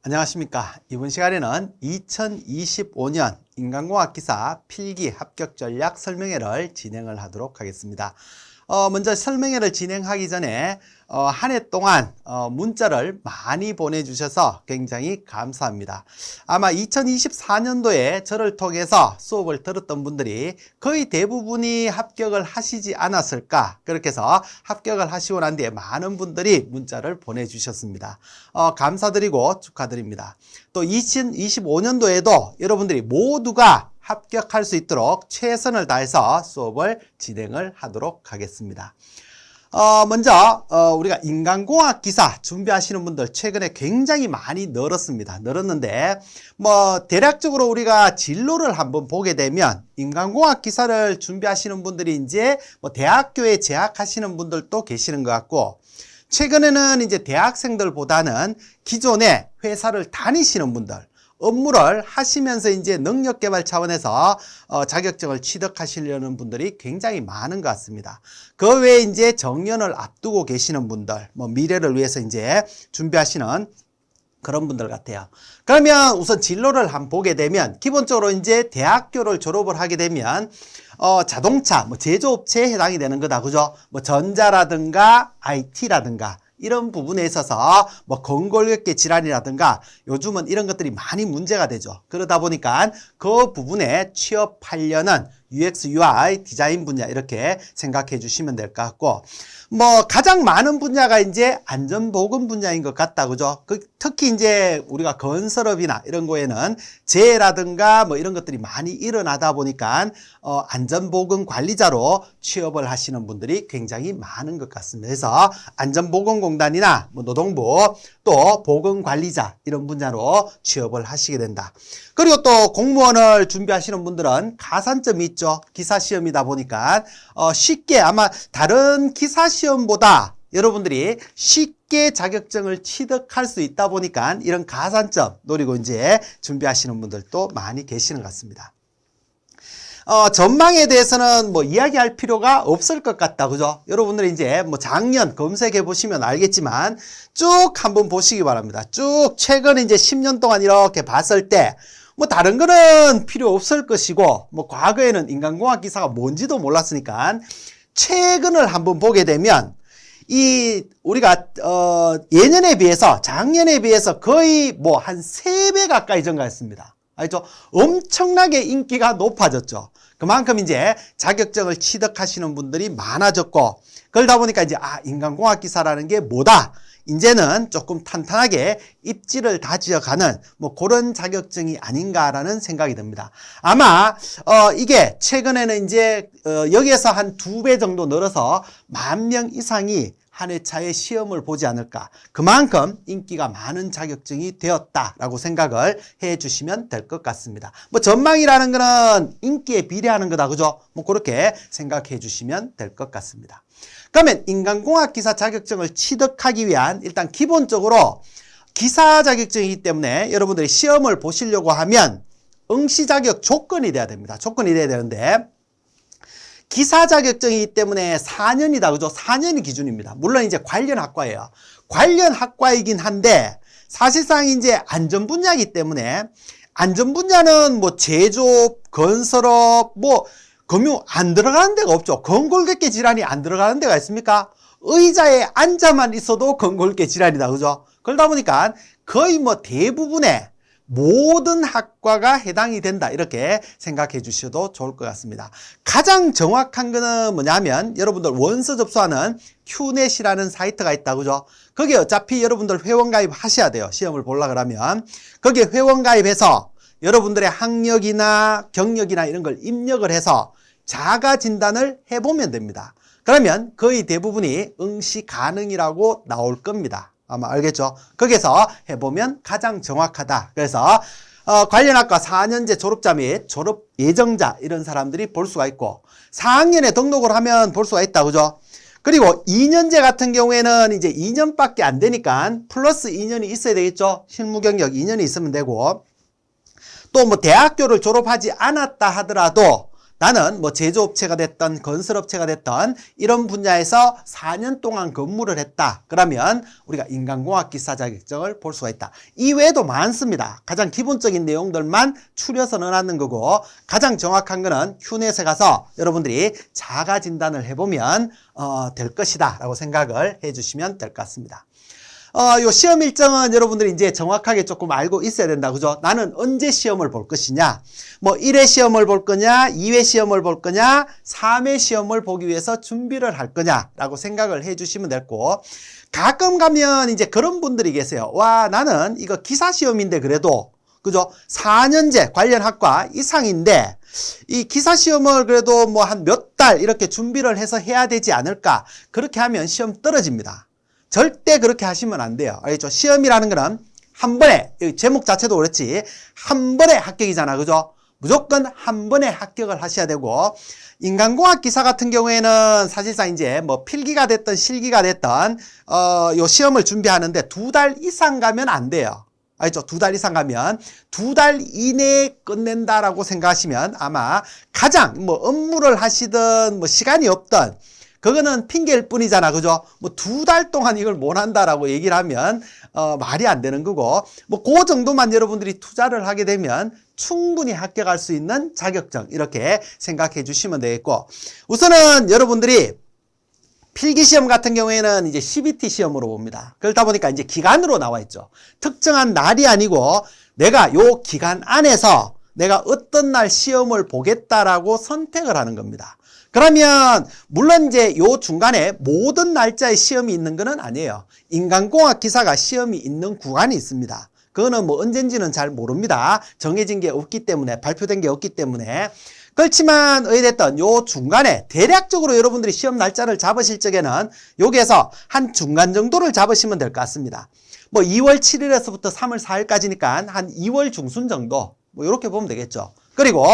안녕하십니까. 이번 시간에는 2025년 인간공학 기사 필기 합격 전략 설명회를 진행을 하도록 하겠습니다. 먼저 설명회를 진행하기 전에 한 해 동안 문자를 많이 보내주셔서 굉장히 감사합니다. 아마 2024년도에 저를 통해서 수업을 들었던 분들이 거의 대부분이 합격을 하시지 않았을까, 그렇게 해서 합격을 하시고 난 뒤에 많은 분들이 문자를 보내주셨습니다. 감사드리고 축하드립니다. 또 2025년도에도 여러분들이 모두가 합격할 수 있도록 최선을 다해서 수업을 진행을 하도록 하겠습니다. 먼저 우리가 인간공학 기사 준비하시는 분들 최근에 굉장히 많이 늘었는데 대략적으로 우리가 진로를 한번 보게 되면 인간공학 기사를 준비하시는 분들이 이제 대학교에 재학하시는 분들도 계시는 것 같고, 최근에는 이제 대학생들보다는 기존에 회사를 다니시는 분들, 업무를 하시면서 이제 능력 개발 차원에서 자격증을 취득하시려는 분들이 굉장히 많은 것 같습니다. 그 외에 이제 정년을 앞두고 계시는 분들, 미래를 위해서 이제 준비하시는 그런 분들 같아요. 그러면 우선 진로를 한번 보게 되면 기본적으로 이제 대학교를 졸업을 하게 되면 자동차, 제조업체에 해당이 되는 거다. 그죠? 전자라든가 IT라든가 이런 부분에 있어서 건골격계 질환이라든가 요즘은 이런 것들이 많이 문제가 되죠. 그러다 보니까 그 부분에 취업하려는 UX, UI, 디자인 분야 이렇게 생각해 주시면 될 것 같고, 가장 많은 분야가 이제 안전보건 분야인 것 같다. 그죠? 특히 이제 우리가 건설업이나 이런 거에는 재해라든가 이런 것들이 많이 일어나다 보니까 안전보건 관리자로 취업을 하시는 분들이 굉장히 많은 것 같습니다. 그래서 안전보건공단이나 노동부 또 보건관리자 이런 분야로 취업을 하시게 된다. 그리고 또 공무원을 준비하시는 분들은 가산점이 있죠. 기사시험이다 보니까 쉽게 아마 다른 기사시험보다 여러분들이 쉽게 자격증을 취득할 수 있다 보니까 이런 가산점 노리고 이제 준비하시는 분들도 많이 계시는 것 같습니다. 전망에 대해서는 이야기할 필요가 없을 것 같다. 그죠? 여러분들이 이제 작년 검색해 보시면 알겠지만 쭉 한번 보시기 바랍니다. 쭉 최근에 이제 10년 동안 이렇게 봤을 때 다른 거는 필요 없을 것이고, 과거에는 인간공학 기사가 뭔지도 몰랐으니까 최근을 한번 보게 되면 우리가 예년에 비해서 작년에 비해서 거의 한 3배 가까이 증가했습니다. 알죠? 엄청나게 인기가 높아졌죠. 그만큼 이제 자격증을 취득하시는 분들이 많아졌고, 그러다 보니까 이제 인간공학 기사라는 게 뭐다? 이제는 조금 탄탄하게 입지를 다지어가는 그런 자격증이 아닌가라는 생각이 듭니다. 아마 이게 최근에는 이제 여기에서 한 2배 정도 늘어서 10,000명 이상이 한 회차의 시험을 보지 않을까. 그만큼 인기가 많은 자격증이 되었다라고 생각을 해 주시면 될 것 같습니다. 전망이라는 거는 인기에 비례하는 거다. 그죠? 그렇게 생각해 주시면 될 것 같습니다. 그러면 인간공학 기사 자격증을 취득하기 위한 일단 기본적으로 기사 자격증이기 때문에 여러분들이 시험을 보시려고 하면 응시 자격 조건이 돼야 됩니다. 조건이 돼야 되는데 기사 자격증이기 때문에 4년이다. 그죠? 4년이 기준입니다. 물론 이제 관련 학과예요. 관련 학과이긴 한데 사실상 이제 안전 분야이기 때문에 안전 분야는 제조업, 건설업, 금융 안 들어가는 데가 없죠. 건골격계 질환이 안 들어가는 데가 있습니까? 의자에 앉아만 있어도 건골격계 질환이다. 그죠? 그러다 보니까 거의 대부분의 모든 학과가 해당이 된다. 이렇게 생각해 주셔도 좋을 것 같습니다. 가장 정확한 거는 뭐냐면 여러분들 원서 접수하는 큐넷이라는 사이트가 있다. 그죠? 거기에 어차피 여러분들 회원가입 하셔야 돼요. 시험을 보려고 그러면. 거기에 회원가입해서 여러분들의 학력이나 경력이나 이런 걸 입력을 해서 자가 진단을 해보면 됩니다. 그러면 거의 대부분이 응시 가능이라고 나올 겁니다. 아마 알겠죠? 거기서 해보면 가장 정확하다. 그래서 관련 학과 4년제 졸업자 및 졸업 예정자 이런 사람들이 볼 수가 있고 4학년에 등록을 하면 볼 수가 있다. 그죠? 그리고 2년제 같은 경우에는 이제 2년밖에 안 되니까 플러스 2년이 있어야 되겠죠? 실무 경력 2년이 있으면 되고, 또 대학교를 졸업하지 않았다 하더라도 나는 뭐 제조업체가 됐던 건설업체가 됐던 이런 분야에서 4년 동안 근무를 했다. 그러면 우리가 인간공학 기사 자격증을 볼 수가 있다. 이외에도 많습니다. 가장 기본적인 내용들만 추려서 넣어놨는 거고 가장 정확한 거는 휴넷에 가서 여러분들이 자가 진단을 해보면 될 것이다 라고 생각을 해주시면 될 것 같습니다. 요 시험 일정은 여러분들이 이제 정확하게 조금 알고 있어야 된다. 그죠? 나는 언제 시험을 볼 것이냐? 뭐 1회 시험을 볼 거냐? 2회 시험을 볼 거냐? 3회 시험을 보기 위해서 준비를 할 거냐라고 생각을 해 주시면 되고 가끔 가면 이제 그런 분들이 계세요. 와, 나는 이거 기사 시험인데 그래도 그죠? 4년제 관련 학과 이상인데 이 기사 시험을 그래도 뭐 한 몇 달 이렇게 준비를 해서 해야 되지 않을까? 그렇게 하면 시험 떨어집니다. 절대 그렇게 하시면 안 돼요. 알겠죠? 시험이라는 거는 한 번에, 제목 자체도 그렇지, 한 번에 합격이잖아. 그죠? 무조건 한 번에 합격을 하셔야 되고, 인간공학 기사 같은 경우에는 사실상 이제 뭐 필기가 됐든 실기가 됐든, 요 시험을 준비하는데 2달 이상 가면 안 돼요. 알죠? 2달 이상 가면 2달 이내에 끝낸다라고 생각하시면 아마 가장 뭐 업무를 하시든 뭐 시간이 없든 그거는 핑계일 뿐이잖아. 그죠? 뭐 2달 동안 이걸 못 한다라고 얘기를 하면 말이 안 되는 거고 뭐 그 정도만 여러분들이 투자를 하게 되면 충분히 합격할 수 있는 자격증 이렇게 생각해 주시면 되겠고 우선은 여러분들이 필기시험 같은 경우에는 이제 CBT 시험으로 봅니다. 그러다 보니까 이제 기간으로 나와 있죠. 특정한 날이 아니고 내가 요 기간 안에서 내가 어떤 날 시험을 보겠다라고 선택을 하는 겁니다. 그러면 물론 이제 요 중간에 모든 날짜에 시험이 있는 건 아니에요. 인간공학 기사가 시험이 있는 구간이 있습니다. 그거는 뭐 언젠지는 잘 모릅니다. 정해진 게 없기 때문에 발표된 게 없기 때문에 그렇지만 어찌됐든 요 중간에 대략적으로 여러분들이 시험 날짜를 잡으실 적에는 여기에서 한 중간 정도를 잡으시면 될 것 같습니다. 뭐 2월 7일에서부터 3월 4일까지니까 한 2월 중순 정도 뭐 이렇게 보면 되겠죠. 그리고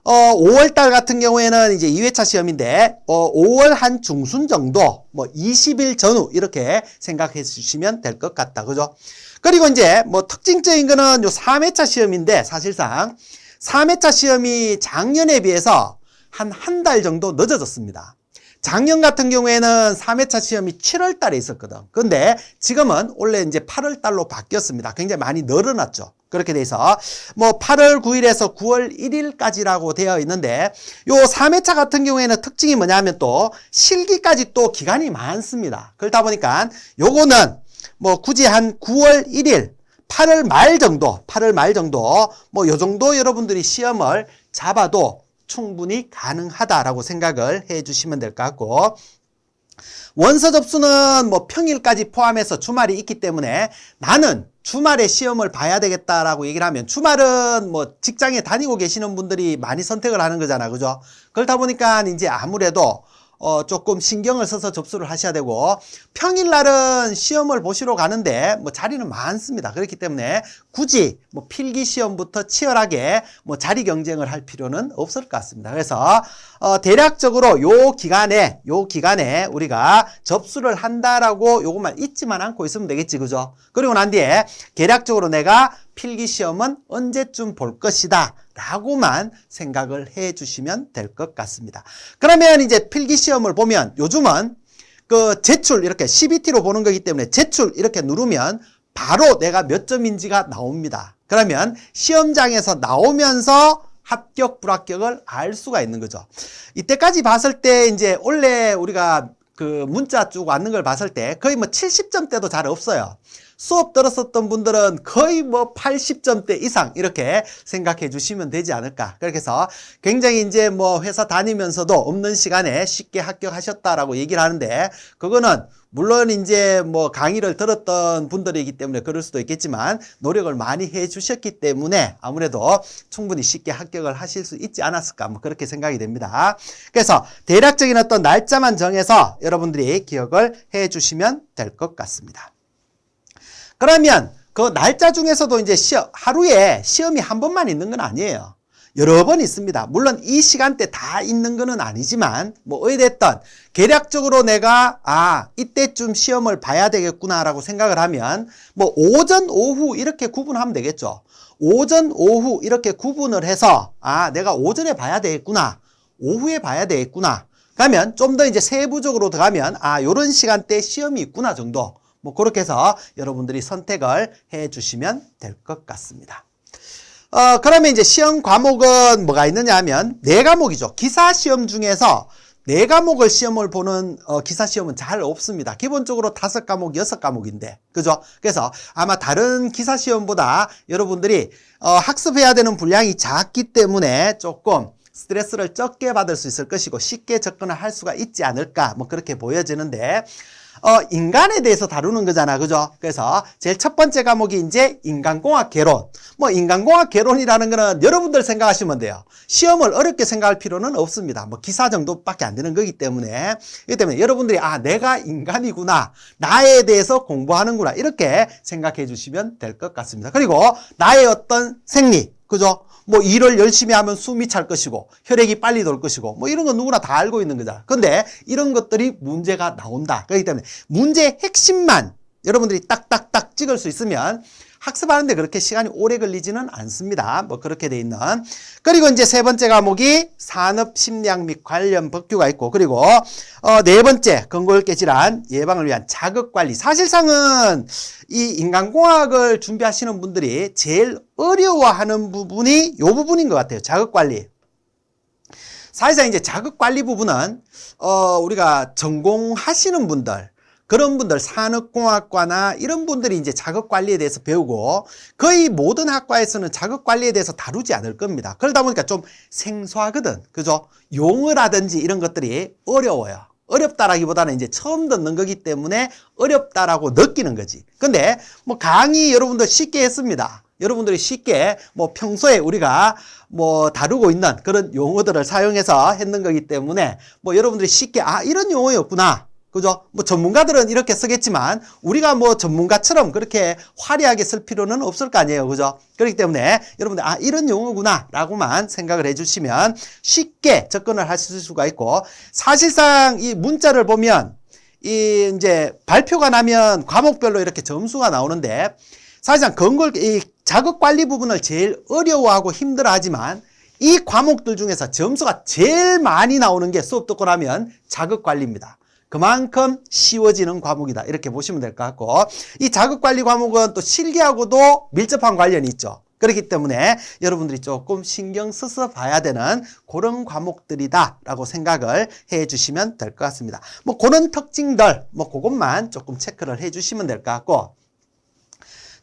5월달 같은 경우에는 이제 2회차 시험인데 5월 한 중순 정도 뭐 20일 전후 이렇게 생각해 주시면 될 것 같다. 그죠? 그리고 이제 뭐 특징적인 거는 요 3회차 시험인데 사실상 3회차 시험이 작년에 비해서 한 달 정도 늦어졌습니다. 작년 같은 경우에는 3회차 시험이 7월 달에 있었거든. 근데 지금은 원래 이제 8월 달로 바뀌었습니다. 굉장히 많이 늘어났죠. 그렇게 돼서 뭐 8월 9일에서 9월 1일까지라고 되어 있는데 요 3회차 같은 경우에는 특징이 뭐냐면 또 실기까지 또 기간이 많습니다. 그렇다 보니까 요거는 뭐 굳이 한 9월 1일 8월 말 정도 뭐 요 정도 여러분들이 시험을 잡아도 충분히 가능하다라고 생각을 해 주시면 될 것 같고 원서 접수는 뭐 평일까지 포함해서 주말이 있기 때문에 나는 주말에 시험을 봐야 되겠다라고 얘기를 하면 주말은 뭐 직장에 다니고 계시는 분들이 많이 선택을 하는 거잖아. 그죠? 그렇다 보니까 이제 아무래도 조금 신경을 써서 접수를 하셔야 되고 평일날은 시험을 보시러 가는데 뭐 자리는 많습니다. 그렇기 때문에 굳이 뭐 필기 시험부터 치열하게 뭐 자리 경쟁을 할 필요는 없을 것 같습니다. 그래서 대략적으로 요 기간에 우리가 접수를 한다라고 요것만 잊지만 않고 있으면 되겠지. 그죠? 그리고 난 뒤에 대략적으로 내가 필기 시험은 언제쯤 볼 것이다 라고만 생각을 해 주시면 될 것 같습니다. 그러면 이제 필기 시험을 보면 요즘은 그 제출 이렇게 CBT로 보는 거기 때문에 제출 이렇게 누르면 바로 내가 몇 점인지가 나옵니다. 그러면 시험장에서 나오면서 합격 불합격을 알 수가 있는 거죠. 이때까지 봤을 때 이제 원래 우리가 그 문자 쭉 왔는 걸 봤을 때 거의 뭐 70점대도 잘 없어요. 수업 들었었던 분들은 거의 뭐 80점대 이상 이렇게 생각해 주시면 되지 않을까. 그렇게 해서 굉장히 이제 뭐 회사 다니면서도 없는 시간에 쉽게 합격하셨다라고 얘기를 하는데 그거는 물론 이제 뭐 강의를 들었던 분들이기 때문에 그럴 수도 있겠지만 노력을 많이 해 주셨기 때문에 아무래도 충분히 쉽게 합격을 하실 수 있지 않았을까 뭐 그렇게 생각이 됩니다. 그래서 대략적인 어떤 날짜만 정해서 여러분들이 기억을 해 주시면 될 것 같습니다. 그러면 그 날짜 중에서도 이제 하루에 시험이 한 번만 있는 건 아니에요. 여러 번 있습니다. 물론 이 시간대 다 있는 거는 아니지만 뭐 어찌됐든 계략적으로 내가 이때쯤 시험을 봐야 되겠구나라고 생각을 하면 뭐 오전 오후 이렇게 구분하면 되겠죠. 오전 오후 이렇게 구분을 해서 내가 오전에 봐야 되겠구나. 오후에 봐야 되겠구나. 그러면 좀 더 이제 세부적으로 들어가면 요런 시간대에 시험이 있구나 정도. 뭐 그렇게 해서 여러분들이 선택을 해 주시면 될 것 같습니다. 그러면 이제 시험 과목은 뭐가 있느냐 하면 4과목이죠. 기사 시험 중에서 4과목을 시험을 보는 기사 시험은 잘 없습니다. 기본적으로 5과목, 6과목인데. 그죠? 그래서 아마 다른 기사 시험보다 여러분들이 학습해야 되는 분량이 작기 때문에 조금 스트레스를 적게 받을 수 있을 것이고 쉽게 접근을 할 수가 있지 않을까 뭐 그렇게 보여지는데 인간에 대해서 다루는 거잖아. 그죠? 그래서 제일 첫 번째 과목이 이제 인간공학 개론. 뭐 인간공학 개론이라는 거는 여러분들 생각하시면 돼요. 시험을 어렵게 생각할 필요는 없습니다. 뭐 기사 정도밖에 안 되는 거기 때문에. 그렇기 때문에 여러분들이 내가 인간이구나. 나에 대해서 공부하는구나. 이렇게 생각해 주시면 될 것 같습니다. 그리고 나의 어떤 생리. 그죠? 뭐 일을 열심히 하면 숨이 찰 것이고 혈액이 빨리 돌 것이고 뭐 이런 건 누구나 다 알고 있는 거잖아. 근데 이런 것들이 문제가 나온다. 그렇기 때문에 문제의 핵심만 여러분들이 딱딱딱 찍을 수 있으면 학습하는데 그렇게 시간이 오래 걸리지는 않습니다. 뭐 그렇게 돼 있는. 그리고 이제 세 번째 과목이 산업심리학 및 관련 법규가 있고, 그리고 네 번째 근골격 질환 예방을 위한 자극관리. 사실상은 이 인간공학을 준비하시는 분들이 제일 어려워하는 부분이 이 부분인 것 같아요. 자극관리. 사실상 이제 자극관리 부분은 우리가 전공하시는 분들, 그런 분들, 산업공학과나 이런 분들이 이제 자극관리에 대해서 배우고 거의 모든 학과에서는 자극관리에 대해서 다루지 않을 겁니다. 그러다 보니까 좀 생소하거든. 그죠? 용어라든지 이런 것들이 어려워요. 어렵다라기보다는 이제 처음 듣는 거기 때문에 어렵다라고 느끼는 거지. 근데 뭐 강의 여러분들 쉽게 했습니다. 여러분들이 쉽게 뭐 평소에 우리가 뭐 다루고 있는 그런 용어들을 사용해서 했는 거기 때문에 뭐 여러분들이 쉽게 이런 용어였구나. 그죠? 뭐 전문가들은 이렇게 쓰겠지만 우리가 뭐 전문가처럼 그렇게 화려하게 쓸 필요는 없을 거 아니에요. 그죠? 그렇기 때문에 여러분들 이런 용어구나 라고만 생각을 해주시면 쉽게 접근을 하실 수가 있고, 사실상 이 문자를 보면 이 이제 발표가 나면 과목별로 이렇게 점수가 나오는데, 사실상 이 자극관리 부분을 제일 어려워하고 힘들어하지만 이 과목들 중에서 점수가 제일 많이 나오는 게 수업 듣고 나면 자극관리입니다. 그만큼 쉬워지는 과목이다. 이렇게 보시면 될 것 같고, 이 자극관리 과목은 또 실기하고도 밀접한 관련이 있죠. 그렇기 때문에 여러분들이 조금 신경 써서 봐야 되는 그런 과목들이다 라고 생각을 해 주시면 될 것 같습니다. 뭐 그런 특징들 뭐 그것만 조금 체크를 해 주시면 될 것 같고,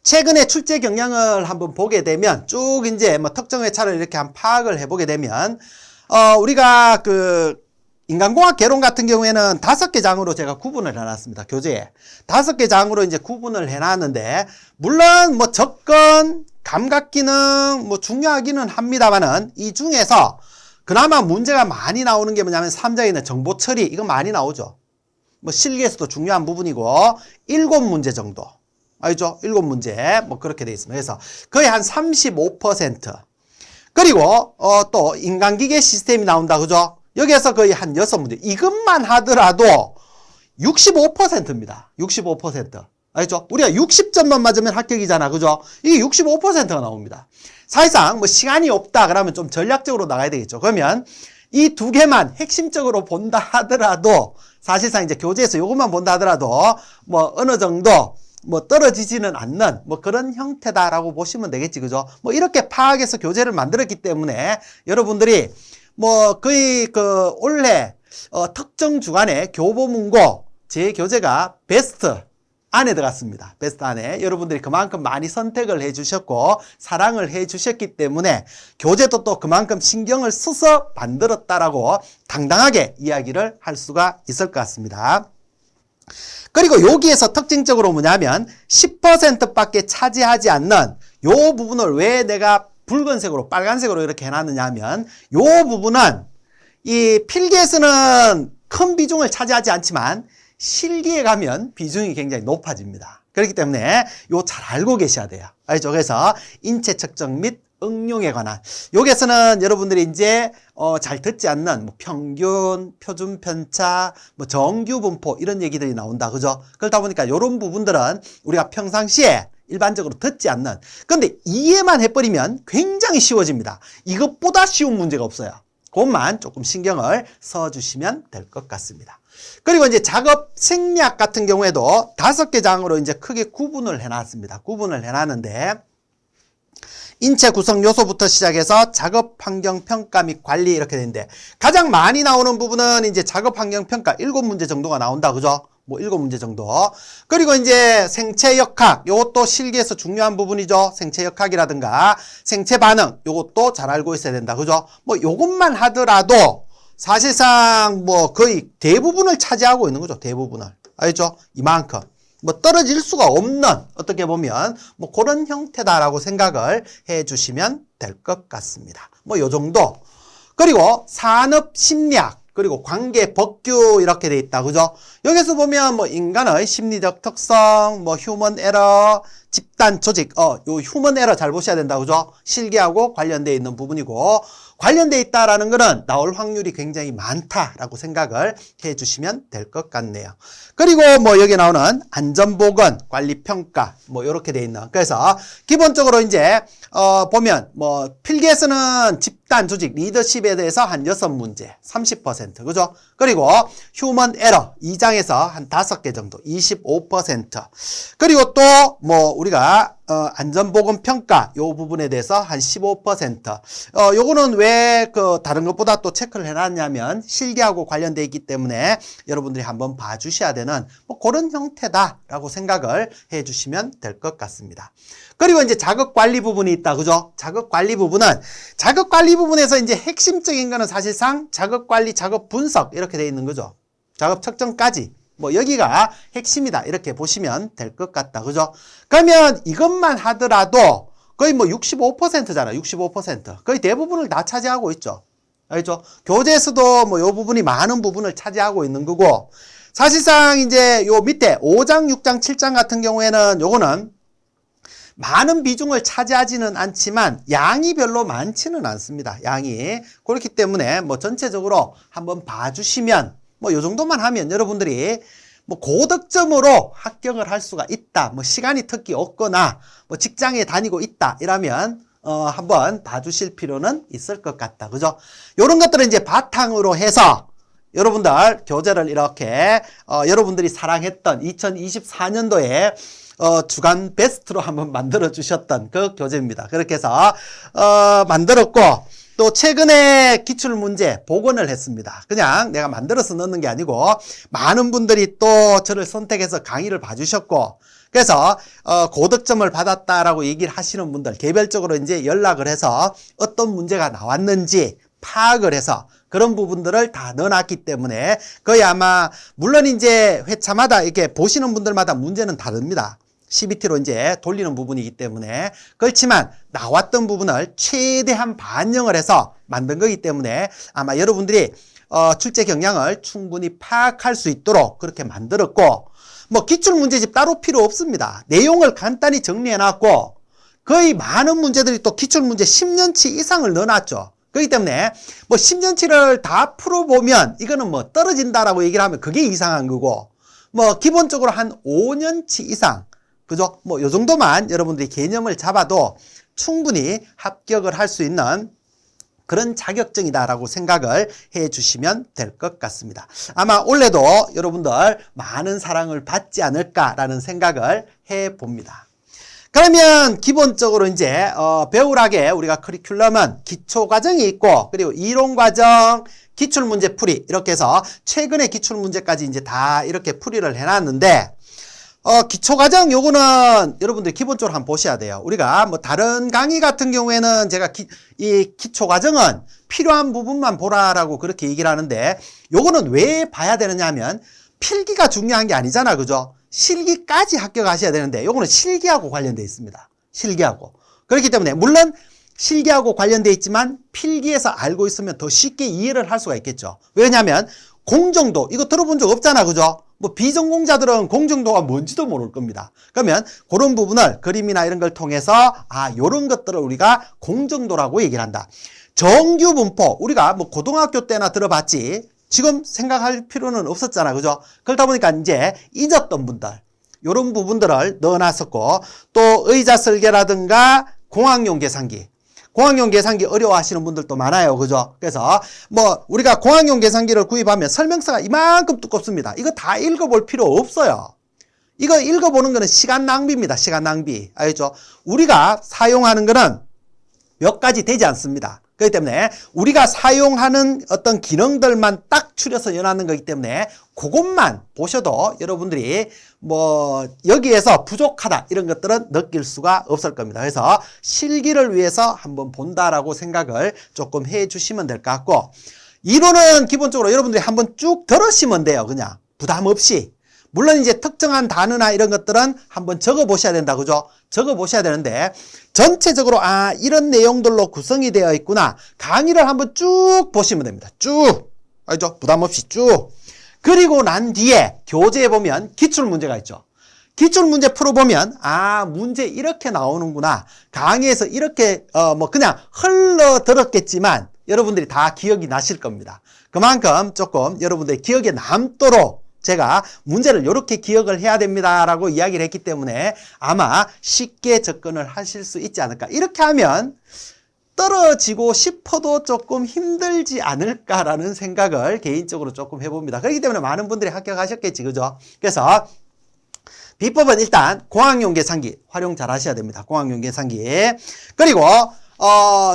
최근에 출제 경향을 한번 보게 되면 쭉 이제 뭐 특정 회차를 이렇게 한 파악을 해 보게 되면 우리가 인간공학 개론 같은 경우에는 5개 장으로 제가 구분을 해놨습니다. 교재에 5개 장으로 이제 구분을 해놨는데, 물론 뭐 접근, 감각기능 뭐 중요하기는 합니다만은 이 중에서 그나마 문제가 많이 나오는 게 뭐냐면 3장에 있는 정보 처리, 이거 많이 나오죠. 뭐 실기에서도 중요한 부분이고 7문제 정도. 알죠? 7문제 뭐 그렇게 돼 있습니다. 그래서 거의 한 35%. 그리고 또 인간기계 시스템이 나온다. 그죠? 여기에서 거의 한 6문제. 이것만 하더라도 65%입니다. 65%. 알죠? 우리가 60점만 맞으면 합격이잖아. 그죠? 이게 65%가 나옵니다. 사실상 뭐 시간이 없다 그러면 좀 전략적으로 나가야 되겠죠. 그러면 이 두 개만 핵심적으로 본다 하더라도, 사실상 이제 교재에서 이것만 본다 하더라도 뭐 어느 정도 뭐 떨어지지는 않는 뭐 그런 형태다라고 보시면 되겠지. 그죠? 뭐 이렇게 파악해서 교재를 만들었기 때문에 여러분들이 뭐 거의 올해 특정 주간에 교보문고 제 교재가 베스트 안에 들어갔습니다. 베스트 안에. 여러분들이 그만큼 많이 선택을 해 주셨고 사랑을 해 주셨기 때문에 교재도 또 그만큼 신경을 써서 만들었다라고 당당하게 이야기를 할 수가 있을 것 같습니다. 그리고 여기에서 특징적으로 뭐냐면 10%밖에 차지하지 않는 요 부분을 왜 내가 붉은색으로 빨간색으로 이렇게 해놨느냐 하면, 요 부분은 이 필기에서는 큰 비중을 차지하지 않지만 실기에 가면 비중이 굉장히 높아집니다. 그렇기 때문에 요 잘 알고 계셔야 돼요. 알죠? 그래서 인체 측정 및 응용에 관한, 여기에서는 여러분들이 이제 잘 듣지 않는 뭐 평균, 표준 편차, 뭐 정규 분포 이런 얘기들이 나온다. 그죠? 그렇다 보니까 이런 부분들은 우리가 평상시에 일반적으로 듣지 않는, 근데 이해만 해버리면 굉장히 쉬워집니다. 이것보다 쉬운 문제가 없어요. 그것만 조금 신경을 써주시면 될 것 같습니다. 그리고 이제 작업 생략 같은 경우에도 5개 장으로 이제 크게 구분을 해놨습니다. 구분을 해놨는데, 인체 구성 요소부터 시작해서 작업 환경 평가 및 관리 이렇게 되는데, 가장 많이 나오는 부분은 이제 작업 환경 평가 7문제 정도가 나온다. 그죠? 뭐 7문제 정도. 그리고 이제 생체 역학, 요것도 실기에서 중요한 부분이죠. 생체 역학이라든가 생체 반응, 요것도 잘 알고 있어야 된다. 그죠? 뭐 요것만 하더라도 사실상 뭐 거의 대부분을 차지하고 있는 거죠. 대부분을. 알죠? 이만큼. 뭐 떨어질 수가 없는, 어떻게 보면 뭐 그런 형태다라고 생각을 해 주시면 될 것 같습니다. 뭐 요 정도. 그리고 산업 심리학, 그리고 관계 법규 이렇게 돼 있다. 그죠? 여기서 보면 뭐 인간의 심리적 특성, 뭐 휴먼 에러, 집단 조직, 요 휴먼 에러 잘 보셔야 된다. 그죠? 실기하고 관련되어 있는 부분이고, 관련되어 있다라는 것은 나올 확률이 굉장히 많다라고 생각을 해 주시면 될 것 같네요. 그리고 뭐 여기 나오는 안전보건, 관리평가, 뭐 이렇게 돼 있는. 그래서 기본적으로 이제 보면 뭐 필기에서는 집단 조직, 리더십에 대해서 한 6문제, 30%. 그죠? 그리고 휴먼 에러 2장에서 한 5개 정도, 25%. 그리고 또 뭐 우리가 안전보건 평가 요 부분에 대해서 한 15%. 요거는 왜 그 다른 것보다 또 체크를 해놨냐면 실기하고 관련되어 있기 때문에 여러분들이 한번 봐주셔야 되는 뭐 그런 형태다라고 생각을 해주시면 될 것 같습니다. 그리고 이제 작업 관리 부분이 있다. 그죠? 작업 관리 부분은 작업 관리 부분에서 이제 핵심적인 거는 사실상 작업 관리, 작업 분석 이렇게 되어 있는 거죠. 작업 측정까지. 뭐 여기가 핵심이다 이렇게 보시면 될 것 같다. 그죠? 그러면 이것만 하더라도 거의 뭐 65%잖아. 65%. 거의 대부분을 다 차지하고 있죠. 알죠? 교재에서도 뭐 요 부분이 많은 부분을 차지하고 있는 거고, 사실상 이제 요 밑에 5장, 6장, 7장 같은 경우에는 요거는 많은 비중을 차지하지는 않지만 양이 별로 많지는 않습니다. 양이. 그렇기 때문에 뭐 전체적으로 한번 봐주시면 뭐 요 정도만 하면 여러분들이 뭐 고득점으로 합격을 할 수가 있다. 뭐 시간이 특히 없거나 뭐 직장에 다니고 있다. 이러면 한번 봐주실 필요는 있을 것 같다. 그죠? 요런 것들은 이제 바탕으로 해서 여러분들 교재를 이렇게 여러분들이 사랑했던 2024년도에 주간 베스트로 한번 만들어 주셨던 그 교재입니다. 그렇게 해서 만들었고, 또 최근에 기출문제 복원을 했습니다. 그냥 내가 만들어서 넣는 게 아니고 많은 분들이 또 저를 선택해서 강의를 봐주셨고, 그래서 고득점을 받았다라고 얘기를 하시는 분들 개별적으로 이제 연락을 해서 어떤 문제가 나왔는지 파악을 해서 그런 부분들을 다 넣어놨기 때문에 거의 아마 물론 이제 회차마다 이렇게 보시는 분들마다 문제는 다릅니다. CBT로 이제 돌리는 부분이기 때문에. 그렇지만 나왔던 부분을 최대한 반영을 해서 만든 거기 때문에 아마 여러분들이 출제 경향을 충분히 파악할 수 있도록 그렇게 만들었고, 뭐 기출문제집 따로 필요 없습니다. 내용을 간단히 정리해놨고, 거의 많은 문제들이 또 기출문제 10년치 이상을 넣어놨죠. 그렇기 때문에 뭐 10년치를 다 풀어보면 이거는 뭐 떨어진다라고 얘기를 하면 그게 이상한 거고, 뭐 기본적으로 한 5년치 이상, 그죠? 뭐 요 정도만 여러분들이 개념을 잡아도 충분히 합격을 할 수 있는 그런 자격증이다라고 생각을 해 주시면 될 것 같습니다. 아마 올해도 여러분들 많은 사랑을 받지 않을까라는 생각을 해 봅니다. 그러면 기본적으로 이제 배우락에 우리가 커리큘럼은 기초과정이 있고, 그리고 이론과정, 기출문제 풀이 이렇게 해서 최근에 기출문제까지 이제 다 이렇게 풀이를 해놨는데, 기초과정 요거는 여러분들 기본적으로 한번 보셔야 돼요. 우리가 뭐 다른 강의 같은 경우에는 제가 이 기초과정은 필요한 부분만 보라라고 그렇게 얘기를 하는데, 요거는 왜 봐야 되느냐 하면 필기가 중요한 게 아니잖아. 그죠? 실기까지 합격하셔야 되는데 요거는 실기하고 관련되어 있습니다. 실기하고. 그렇기 때문에 물론 실기하고 관련되어 있지만 필기에서 알고 있으면 더 쉽게 이해를 할 수가 있겠죠. 왜냐하면 공정도 이거 들어본 적 없잖아. 그죠? 뭐 비전공자들은 공정도가 뭔지도 모를 겁니다. 그러면 그런 부분을 그림이나 이런 걸 통해서 요런 것들을 우리가 공정도라고 얘기를 한다. 정규 분포 우리가 뭐 고등학교 때나 들어봤지 지금 생각할 필요는 없었잖아. 그죠? 그러다 보니까 이제 잊었던 분들 요런 부분들을 넣어놨었고, 또 의자 설계라든가 공학용 계산기. 공학용 계산기 어려워하시는 분들도 많아요. 그죠? 그래서 뭐 우리가 공학용 계산기를 구입하면 설명서가 이만큼 두껍습니다. 이거 다 읽어볼 필요 없어요. 이거 읽어보는 거는 시간 낭비입니다. 시간 낭비. 알겠죠? 우리가 사용하는 거는 몇 가지 되지 않습니다. 그렇기 때문에 우리가 사용하는 어떤 기능들만 딱 추려서 연하는 거기 때문에 그것만 보셔도 여러분들이 뭐 여기에서 부족하다 이런 것들은 느낄 수가 없을 겁니다. 그래서 실기를 위해서 한번 본다라고 생각을 조금 해 주시면 될 것 같고, 이론은 기본적으로 여러분들이 한번 쭉 들으시면 돼요. 그냥 부담 없이. 물론 이제 특정한 단어나 이런 것들은 한번 적어 보셔야 된다. 그죠? 적어 보셔야 되는데 전체적으로 이런 내용들로 구성이 되어 있구나. 강의를 한번 쭉 보시면 됩니다. 쭉. 알죠? 부담 없이 쭉. 그리고 난 뒤에 교재에 보면 기출 문제가 있죠. 기출 문제 풀어보면 문제 이렇게 나오는구나. 강의에서 이렇게 뭐 그냥 흘러 들었겠지만 여러분들이 다 기억이 나실 겁니다. 그만큼 조금 여러분들이 기억에 남도록 제가 문제를 이렇게 기억을 해야 됩니다라고 이야기를 했기 때문에 아마 쉽게 접근을 하실 수 있지 않을까. 이렇게 하면 떨어지고 싶어도 조금 힘들지 않을까라는 생각을 개인적으로 조금 해봅니다. 그렇기 때문에 많은 분들이 합격하셨겠지. 그죠? 그래서 비법은 일단 공학용 계산기 활용 잘 하셔야 됩니다. 공학용 계산기. 그리고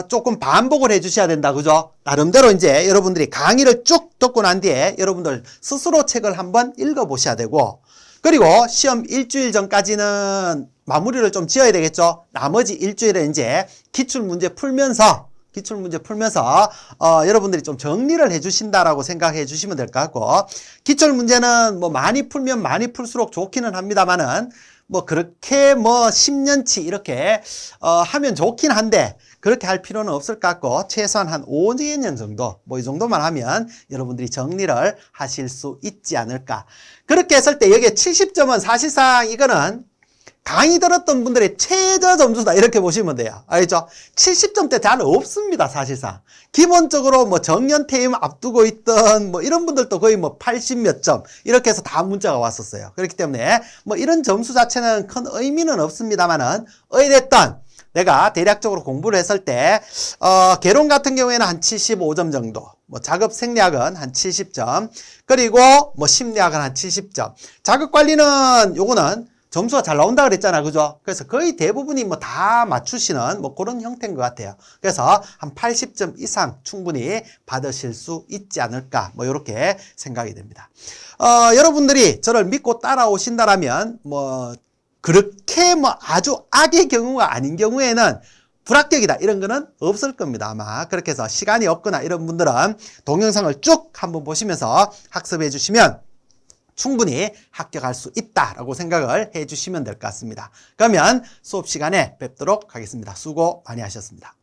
조금 반복을 해 주셔야 된다. 그죠? 나름대로 이제 여러분들이 강의를 쭉 듣고 난 뒤에 여러분들 스스로 책을 한번 읽어 보셔야 되고, 그리고 시험 일주일 전까지는 마무리를 좀 지어야 되겠죠? 나머지 일주일에 이제 기출문제 풀면서 여러분들이 좀 정리를 해 주신다라고 생각해 주시면 될 것 같고, 기출문제는 뭐 많이 풀면 많이 풀수록 좋기는 합니다만은 뭐 그렇게 뭐 10년치 이렇게 하면 좋긴 한데 그렇게 할 필요는 없을 것 같고, 최소한 한 5년 정도 뭐 이 정도만 하면 여러분들이 정리를 하실 수 있지 않을까. 그렇게 했을 때 여기에 70점은 사실상 이거는 강의 들었던 분들의 최저 점수다 이렇게 보시면 돼요. 알겠죠? 70점대 잘 없습니다. 사실상 기본적으로 뭐 정년퇴임 앞두고 있던 뭐 이런 분들도 거의 뭐 80 몇 점 이렇게 해서 다 문자가 왔었어요. 그렇기 때문에 뭐 이런 점수 자체는 큰 의미는 없습니다만은 어찌됐든 내가 대략적으로 공부를 했을 때 개론 같은 경우에는 한 75점 정도, 뭐 작업 생략은 한 70점, 그리고 뭐 심리학은 한 70점. 작업 관리는 요거는 점수가 잘 나온다 그랬잖아. 그죠? 그래서 거의 대부분이 뭐 다 맞추시는 뭐 그런 형태인 것 같아요. 그래서 한 80점 이상 충분히 받으실 수 있지 않을까. 뭐 이렇게 생각이 됩니다. 여러분들이 저를 믿고 따라오신다라면 뭐 그렇게 뭐 아주 악의 경우가 아닌 경우에는 불합격이다 이런 거는 없을 겁니다. 아마 그렇게 해서 시간이 없거나 이런 분들은 동영상을 쭉 한번 보시면서 학습해 주시면 충분히 합격할 수 있다라고 생각을 해 주시면 될 것 같습니다. 그러면 수업 시간에 뵙도록 하겠습니다. 수고 많이 하셨습니다.